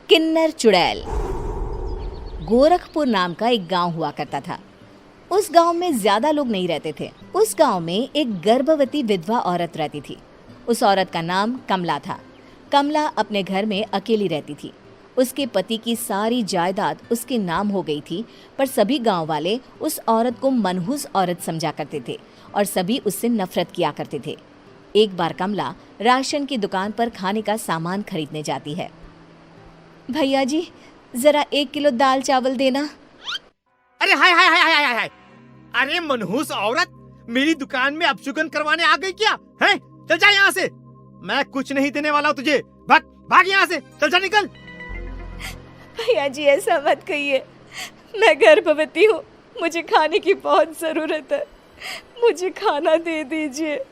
किन्नर चुड़ैल। गोरखपुर नाम का एक गांव हुआ करता था। उस गांव में ज्यादा लोग नहीं रहते थे। उस गांव में एक गर्भवती विधवा औरत रहती थी। उस औरत का नाम कमला था। कमला अपने घर में अकेली रहती थी। उसके पति की सारी जायदाद उसके नाम हो गई थी, पर सभी गांव वाले उस औरत को मनहूस औरत समझा करते थे और सभी उससे नफरत किया करते थे। एक बार कमला राशन की दुकान पर खाने का सामान खरीदने जाती है। भैया जी, जरा 1 किलो दाल चावल देना। अरे हाय हाय हाय हाय हाय हाय! अरे मनहूस औरत, मेरी दुकान में अपशुगन करवाने आ गई क्या? हैं? चल जा यहाँ से। मैं कुछ नहीं देने वाला हूँ तुझे। भाग भाग यहाँ से, चल जा, निकल। भैया जी, ऐसा मत कहिए। मैं गर्भवती हूँ, मुझे खाने की बहुत जरूरत है। मुझे खाना दे दीजिए।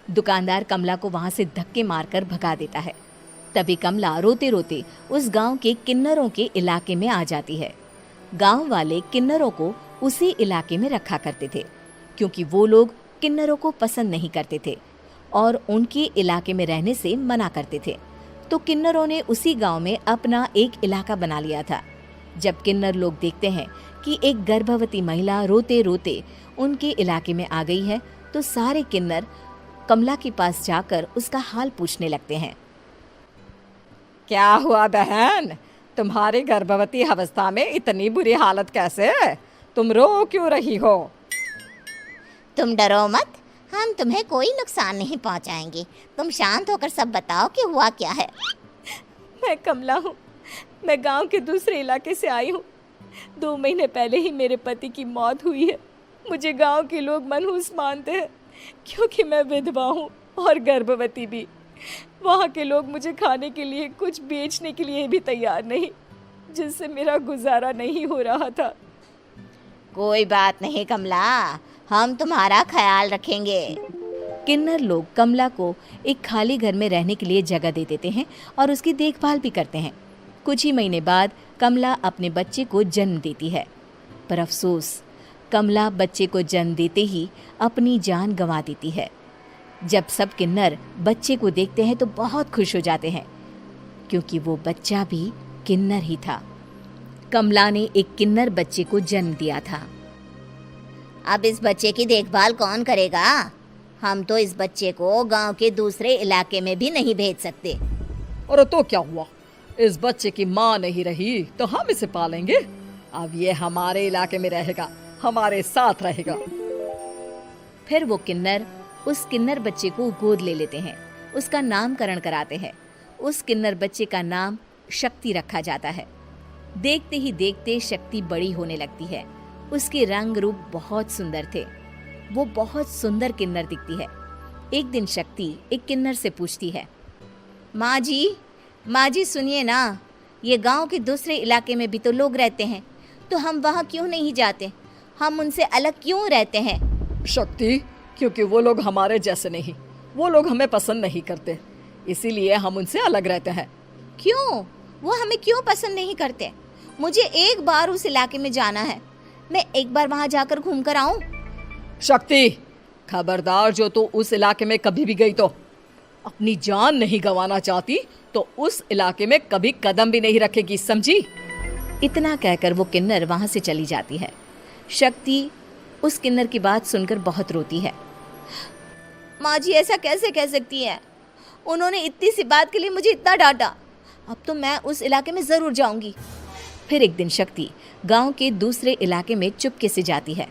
दुकानदार कमला को वहां से धक्के मारकर भगा देता है। तभी कमला रोते रोते उस गांव के किन्नरों के इलाके में आ जाती है। गांव वाले किन्नरों को उसी इलाके में रखा करते थे, क्योंकि वो लोग किन्नरों को पसंद नहीं करते थे और उनके इलाके में रहने से मना करते थे। तो किन्नरों ने उसी गांव में अपना एक इलाका बना लिया था। जब किन्नर लोग देखते हैं कि एक गर्भवती महिला रोते रोते उनके इलाके में आ गई है, तो सारे किन्नर कमला के पास जाकर उसका हाल पूछने लगते हैं। क्या हुआ बहन, तुम्हारी गर्भवती अवस्था में इतनी बुरी हालत कैसे? तुम रो क्यों रही हो? तुम डरो मत, हम तुम्हें कोई नुकसान नहीं पहुंचाएंगे। तुम शांत होकर सब बताओ कि हुआ क्या है। मैं कमला हूँ। मैं गांव के दूसरे इलाके से आई हूँ। 2 महीने पहले ही मेरे पति की मौत हुई है। मुझे गांव के लोग मनहूस मानते हैं, क्योंकि मैं विधवा हूँ और गर्भवती भी। वहाँ के लोग मुझे खाने के लिए कुछ बेचने के लिए भी तैयार नहीं, जिससे मेरा गुजारा नहीं हो रहा था। कोई बात नहीं कमला, हम तुम्हारा ख्याल रखेंगे। किन्नर लोग कमला को एक खाली घर में रहने के लिए जगह दे देते हैं और उसकी देखभाल भी करते हैं। कुछ ही महीने बाद कमला अपने बच्चे को जन्म देती है, पर अफसोस, कमला बच्चे को जन्म देते ही अपनी जान गंवा देती है। जब सब किन्नर बच्चे को देखते हैं तो बहुत खुश हो जाते हैं, क्योंकि वो बच्चा भी किन्नर ही था। कमला ने एक किन्नर बच्चे को जन्म दिया था। अब इस बच्चे की देखभाल कौन करेगा? हम तो इस बच्चे को गांव के दूसरे इलाके में भी नहीं भेज सकते। और तो क्या हुआ, इस बच्चे की माँ नहीं रही तो हम इसे पालेंगे। अब ये हमारे इलाके में रहेगा, हमारे साथ रहेगा। फिर वो किन्नर उस किन्नर बच्चे को गोद ले लेते हैं, उसका नामकरण कराते हैं। उस किन्नर बच्चे का नाम शक्ति रखा जाता है। देखते ही देखते शक्ति बड़ी होने लगती है। उसके रंग रूप बहुत सुंदर थे। वो बहुत सुंदर किन्नर दिखती है। एक दिन शक्ति एक किन्नर से पूछती है, माँ जी सुनिए ना, ये गांव के दूसरे इलाके में भी तो लोग रहते हैं, तो हम वहाँ क्यों नहीं जाते? हम उनसे अलग क्यों रहते हैं? शक्ति, क्योंकि वो लोग हमारे जैसे नहीं, वो लोग हमें पसंद नहीं करते, इसीलिए हम उनसे अलग रहते हैं। क्यों? वो हमें क्यों पसंद नहीं करते? मुझे एक बार उस इलाके में जाना है। मैं एक बार वहाँ जाकर घूम कर आऊं। शक्ति, खबरदार, जो तू उस इलाके में कभी भी गई तो अपनी जान नहीं गंवाना चाहती तो उस इलाके में कभी कदम भी नहीं रखेगी, समझी? इतना कहकर वो किन्नर वहां से चली जाती है। शक्ति उस किन्नर की बात सुनकर बहुत रोती है। माँ जी, ऐसा कैसे कह सकती है? उन्होंने इतनी सी बात के लिए मुझे इतना डांटा। अब तो मैं उस इलाके में जरूर जाऊंगी। फिर एक दिन शक्ति गांव के दूसरे इलाके में चुपके से जाती है।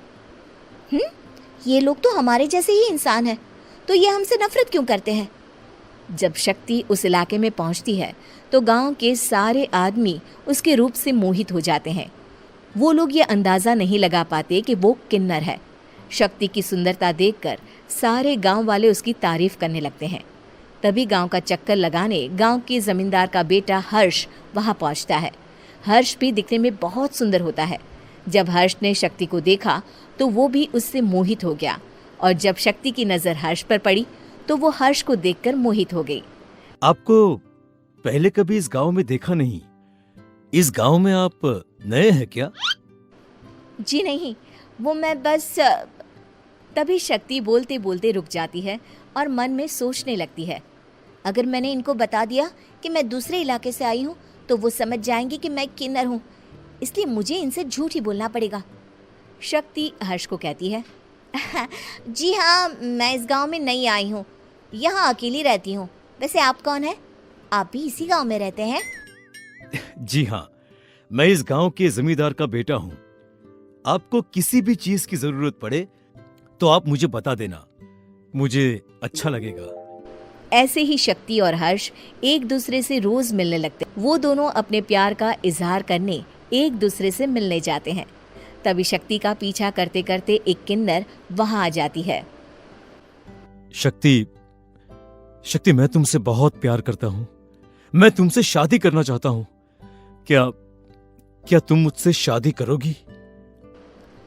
ये लोग तो हमारे जैसे ही इंसान हैं, तो ये हमसे नफरत क्यों करते हैं? जब शक्ति उस इलाके में पहुंचती है तो गांव के सारे आदमी उसके रूप से मोहित हो जाते हैं। वो लोग ये अंदाज़ा नहीं लगा पाते कि वो किन्नर है। शक्ति की सुंदरता देखकर सारे गांव वाले उसकी तारीफ करने लगते हैं। तभी गांव का चक्कर लगाने गांव के जमींदार का बेटा हर्ष वहां पहुंचता है। हर्ष भी दिखने में बहुत सुंदर होता है। जब हर्ष ने शक्ति को देखा तो वो भी उससे मोहित हो गया, और जब शक्ति की नज़र हर्ष पर पड़ी तो वो हर्ष को देखकर मोहित हो गई। आपको पहले कभी इस गांव में देखा नहीं। इस गांव में आप नए हैं क्या? जी नहीं, वो मैं बस। तभी शक्ति बोलते बोलते रुक जाती है और मन में सोचने लगती है, अगर मैंने इनको बता दिया कि मैं दूसरे इलाके से आई हूँ तो वो समझ जाएंगे कि मैं किन्नर हूँ, इसलिए मुझे इनसे झूठ ही बोलना पड़ेगा। शक्ति हर्ष को कहती है, जी हाँ, मैं इस गांव में नई आई हूँ, यहाँ अकेली रहती हूँ। वैसे आप कौन है? आप भी इसी गांव में रहते हैं? जी हाँ, मैं इस गांव के जमींदार का बेटा हूँ। आपको किसी भी चीज की जरूरत पड़े तो आप मुझे बता देना, मुझे अच्छा लगेगा। ऐसे ही शक्ति और हर्ष एक दूसरे से रोज मिलने लगते। वो दोनों अपने प्यार का इजहार करने एक दूसरे से मिलने जाते हैं। तभी शक्ति का पीछा करते करते एक किन्नर वहां आ जाती है। शक्ति, मैं तुमसे बहुत प्यार करता हूँ। मैं तुमसे शादी करना चाहता हूँ। क्या तुम मुझसे शादी करोगी?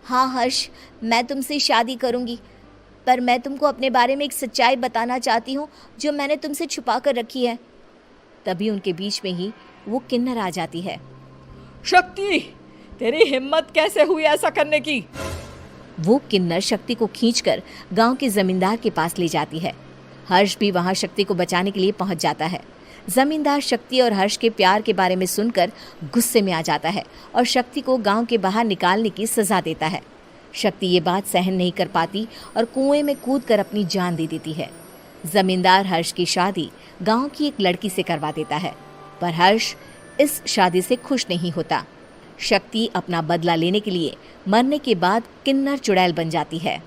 हाँ हर्ष, मैं तुमसे शादी करूँगी, पर मैं तुमको अपने बारे में एक सच्चाई बताना चाहती हूँ जो मैंने तुमसे छुपा कर रखी है। तभी उनके बीच में ही वो किन्नर आ जाती है। शक्ति, तेरी हिम्मत कैसे हुई ऐसा करने की? वो किन्नर शक्ति को खींचकर गांव के जमींदार के पास ले जाती है। हर्ष भी वहां शक्ति को बचाने के लिए पहुंच जाता है। जमींदार शक्ति और हर्ष के प्यार के बारे में सुनकर गुस्से में आ जाता है और शक्ति को गांव के बाहर निकालने की सजा देता है। शक्ति ये बात सहन नहीं कर पाती और कुएं में कूदकर अपनी जान दे देती है। जमींदार हर्ष की शादी गांव की एक लड़की से करवा देता है, पर हर्ष इस शादी से खुश नहीं होता। शक्ति अपना बदला लेने के लिए मरने के बाद किन्नर चुड़ैल बन जाती है।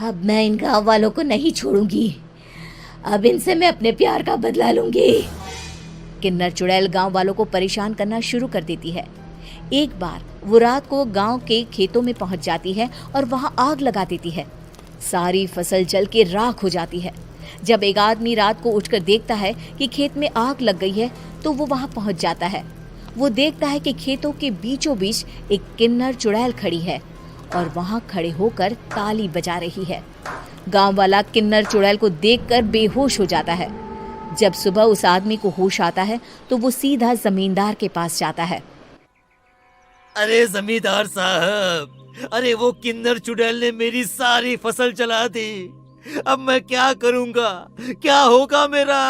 अब मैं इन गाँव वालों को नहीं छोड़ूंगी, अब इनसे मैं अपने प्यार का बदला लूंगी। किन्नर चुड़ैल गांव वालों को परेशान करना शुरू कर देती है। एक बार वो रात को गांव के खेतों में पहुंच जाती है और वहां आग लगा देती है। सारी फसल जल के राख हो जाती है। जब एक आदमी रात को उठकर देखता है कि खेत में आग लग गई है तो वो वहां पहुंच जाता है। वो देखता है कि खेतों के बीचों बीच एक किन्नर चुड़ैल खड़ी है और वहां खड़े होकर ताली बजा रही है। गांव वाला किन्नर चुड़ैल को देखकर बेहोश हो जाता है। जब सुबह उस आदमी को होश आता है तो वो सीधा जमींदार के पास जाता है। अरे जमींदार साहब, अरे वो किन्नर चुड़ैल ने मेरी सारी फसल जला दी। अब मैं क्या करूंगा? क्या होगा मेरा?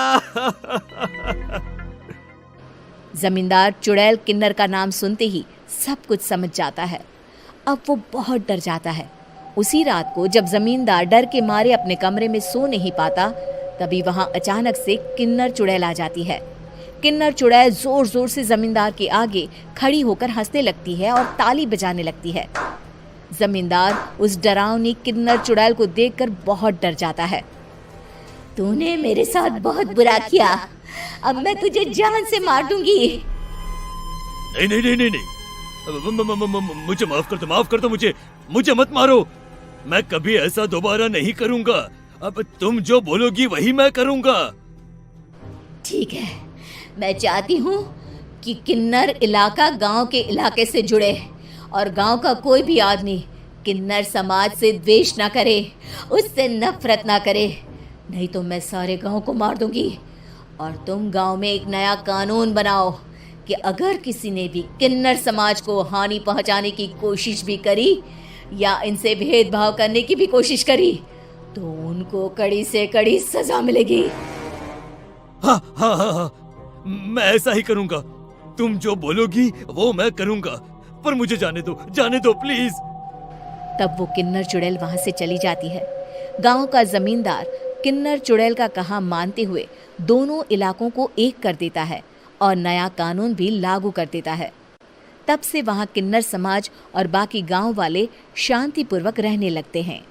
जमींदार चुड़ैल किन्नर का नाम सुनते ही सब कुछ समझ जाता है। अब वो बहुत डर जाता है। उसी रात को जब जमींदार डर के मारे अपने कमरे में सो नहीं पाता, तभी वहां अचानक से किन्नर चुड़ैल आ जाती है। किन्नर चुड़ैल जोर जोर से जमींदार के आगे खड़ी होकर हंसने लगती है और ताली बजाने लगती है। जमींदार उस डरावनी किन्नर चुड़ैल को देखकर बहुत डर जाता है। तूने मेरे साथ बहुत बुरा किया, अब मैं तुझे जान से मार दूंगी। नहीं नहीं नहीं नहीं, नहीं। मुझे माफ कर दो, मुझे मत मारो। मैं कभी ऐसा दोबारा नहीं करूंगा। अब तुम जो बोलोगी वही मैं करूंगा। ठीक है, मैं चाहती हूँ कि किन्नर इलाका गांव के इलाके से जुड़े और गांव का कोई भी आदमी किन्नर समाज से द्वेष ना करे, उससे नफरत ना करे, नहीं तो मैं सारे गांव को मार दूंगी। और तुम गांव में एक नया कानून बनाओ कि अगर किसी ने भी किन्नर समाज को हानि पहुंचाने की कोशिश भी करी या इनसे भेदभाव करने की भी कोशिश करी तो उनको कड़ी से कड़ी सजा मिलेगी। हाँ हाँ हाँ हाँ, मैं ऐसा ही करूंगा। तुम जो बोलोगी वो मैं करूंगा, पर मुझे जाने दो प्लीज। तब वो किन्नर चुड़ैल वहां से चली जाती है। गांव का जमींदार किन्नर चुड़ैल का कहा मानते हुए दोनों इलाकों को एक कर देता है और नया कानून भी लागू कर देता है। तब से वहां किन्नर समाज और बाकी गांव वाले शांतिपूर्वक रहने लगते हैं।